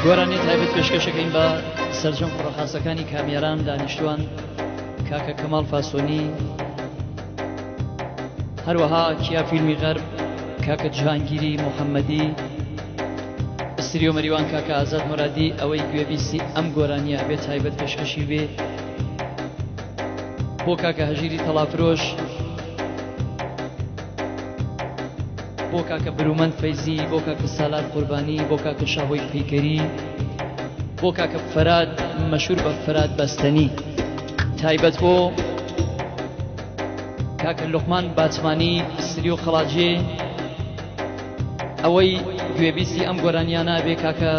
گۆرانی تایبەت پێشکەشەکەین بە سەرجەم فڕۆخاسەکانی کامیێران دانیشتوان کاکە کەماڵ فاسۆنی، هەروەها کیا فیلمی غەرب کاکە جهانگیری محەممەدی، ئەستریۆ مەریوان کاکە ئازاد مرادی. ئەوەی گوێبیستی ئەم گۆرانیە بێت تایبەت پێشکەشی بێ بۆ کاکە هەژیری تەڵافرۆش، بۆ کاکە برومەند فەیزی، بۆ کاکە سالار قوربانی، بۆ کاکە شاهۆی پەیکەری، بۆ کاکە فەراد مەشهور بە فەراد بەستەنی. تایبەت بۆ کاکە لوقمان باتمانی ئەستریۆ خەڵاجێ. ئەوەی گوێبیستی ئەم گۆرانیانە بێ کاکە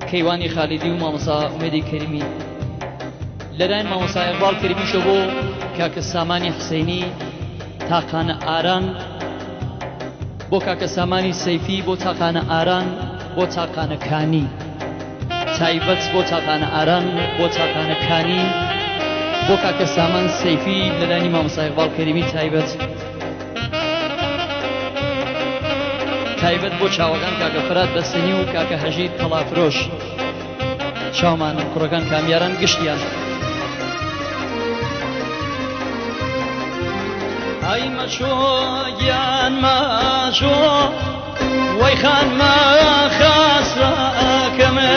کەیوانی خالیدی و مامۆستا ئومێدی کەریمی. لەلایەن مامۆستا ئیقبال کەریمیشە بۆ کاکە سامانی حسەینی تاقانە ئاران، بۆ کاکە سامانی سەیفی بۆ تاقانە ئاران، بۆ تاقانە کانی. تایبەت بۆ تاقانە ئاران، بۆ تاقانە کانی، بۆ کاکە سامان سەیفی لەلایەنی مامۆستا ئیقبال کەریمی. تایبەت بۆ چاوەکان کاکە فەراد بەستەنی و کاکە هەژیر تەڵافرۆش، چاومانە کوڕەکان کامیاران گشتیان. ئای مەچۆ گیان مەچۆ وەی خانمە خاسەکەمە،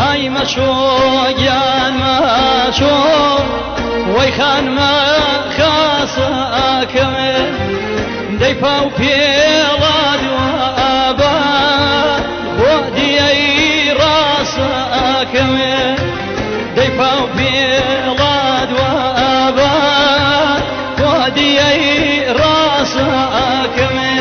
ئای مەچۆ گیان مەچۆ وەی خانمە خاسەکەمە، دەی پاو پێڵا دوابە بۆ دیەی ڕاستەکەمە، دەی پاو پێڵا دوابە بۆ دیەی ڕاستەکەمە.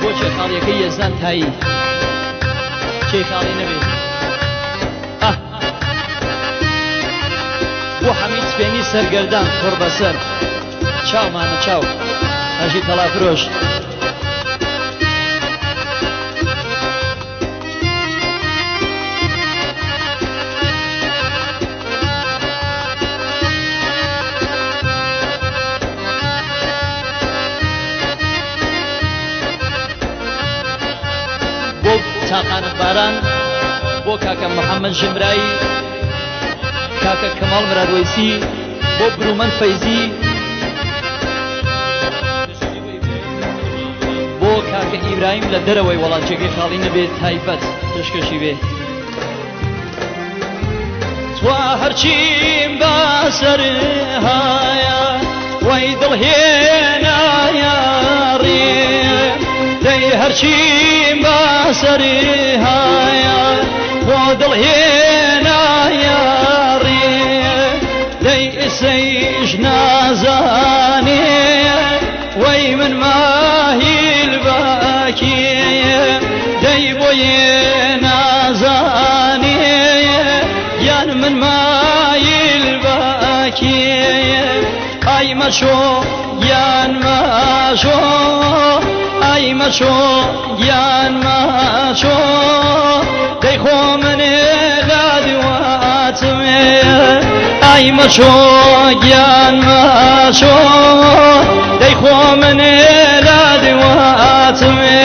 بۆ چێ خاڵیەکەی یەزدان تایی چێ خاڵی نەبێت بۆ حەمید سپێنی سەرگەردان کوڕ بەسەر، چاومانە چاو هەژی تەڵافرۆش. بۆ تاقانە باران، بۆ کاکە محەممەد ژمرایی، کاکە کەماڵ مرادوەیسی، بۆ برومەند فەیزی، بۆ کاکە ئیبراهیم لە دەرەوەی وڵاتچێکی خاڵی نەبێت تایبەت پێشکەشی بێ. توا هەرچیم بەسەر هایە وەی دڵهێنایە ڕێ، دەی هەرچیم بەسەر هایە بۆ دڵهێنایە ڕێ، دەی ئێسەیش نازانێ وەی من ماهیل باکێ، دەی بۆیێ نازانێ یان من مایل باکێ. ئای مەچۆ یان مەچۆ، ئای مەچۆ یان مەچۆ، دەی خۆ منێ لە دواتمێ، ئای مەچۆ گیان مەچۆ، دەی خۆ منێ لە دواتمێ،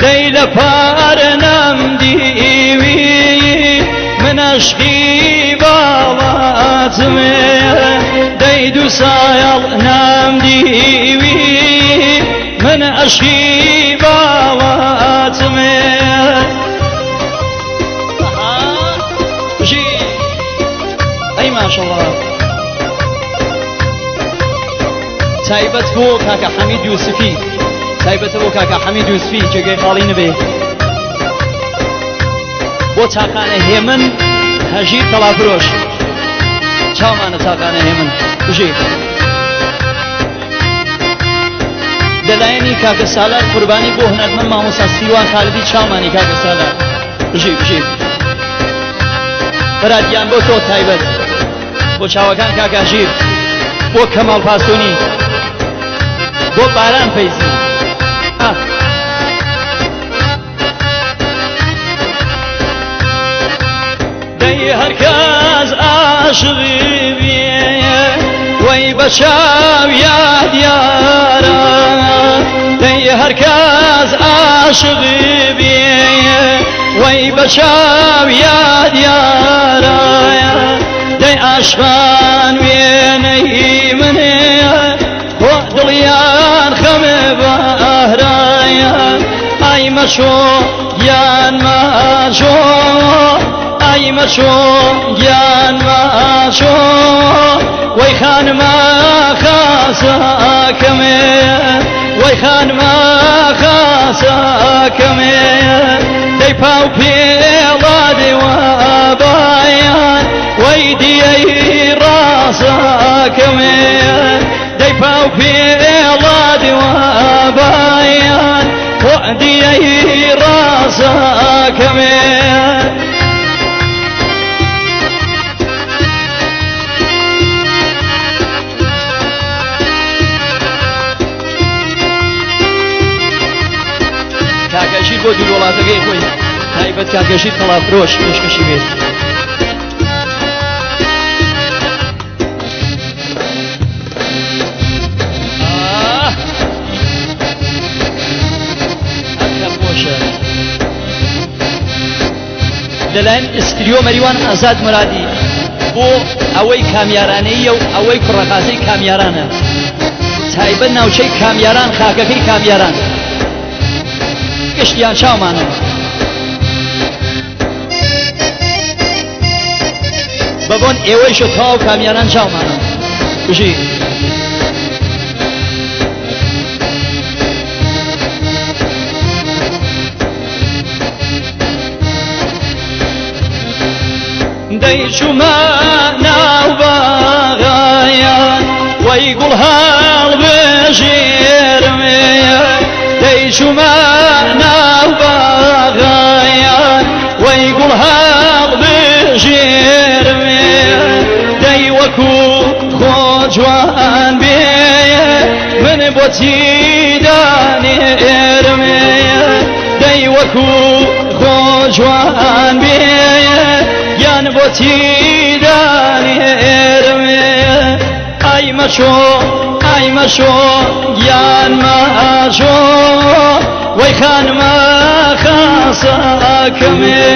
دەی لە پارە نەمدیوی من عەشقی باڵاتمێ، دەی دوو ساڵ نەمدیوی من عەشقی باڵاتمێ. ئەی ماشەڵڵا. تایبەت بۆ کاکە حەمید یوسفی، تایبەتە بۆ کاکە حەمید یوسفی جێگەی خاڵی نەبێ. بۆ تاقانە هێمن هەژیر تەڵافرۆش، چاومانە تاقانە هێمن بژێ. لەلایەنی کاکە سالار قوربانی بۆ هونەرمەند مامۆستا سیروان خالیدی، چاومانی کاکە سالار بژێ بژێ. بەرادیان بۆ تۆ تایبەت، بۆ چاوەکان کاکە هەژیر، بۆ کەماڵ فاسۆنی، بۆ باران فەیزی. دەی هەرکە عاشقی بیه وی بچاو یاد یارا دی هر کس عاشقی بیه وی بچاو یاد یارا دی عشقان وینهی منه خو دلیان خم بهرایا ای مشو یان مشو ای مشو یان مشو وی خان ما خاصا کمی وی خان ما خاصا کمی دی پاو پیلا دی و بایان وی دی راسا کمی دی پاو پیلا دی و بایان و دی راسا کمی کاکەشیر بۆ دوور وڵاتەکەی خۆی تایبەت کاکەشیر کەڵافرۆش پێشکەشی بێت لەلایەن ئستریۆ مەریوان ئازاد مرادی بۆ ئەوەی کامیارانەیە و ئەوەی کوڕەقازەی کامیارانە تایبەت ناوچەی کامیاران خاکەکەی کامیاران گشتیان چاومانە بەبۆن ئێوەیشە تاو کامیاران چاومانە بژی دەیچوومە ناو بەغایان وەی گوڵ هەڵبژێرمێ دەیچوومە ناو بەغایان وەی گوڵ هەڵبژێرمێ دەی وەکو خۆ جوان بێ من بۆچی دانێرمێ دەی وەکو خۆ جوان بێ یان بۆچی دانێرمێ ئای مەچۆ ئای مەچۆ یان مەچۆ وەی خانمە خاسەکەمێ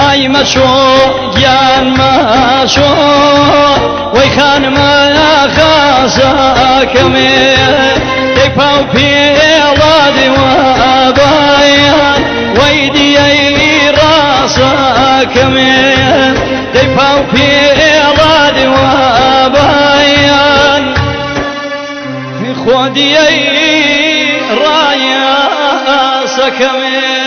ئای مەچۆ یان مەچۆ وەی خانمە خاسەکەمێ دەی پاو پێڵا دیوە بایان وەی دیەی ڕاستەکەمێ دەی پاو پێڵا دیوە بایان خۆ دیەی ڕایە سەکەمێ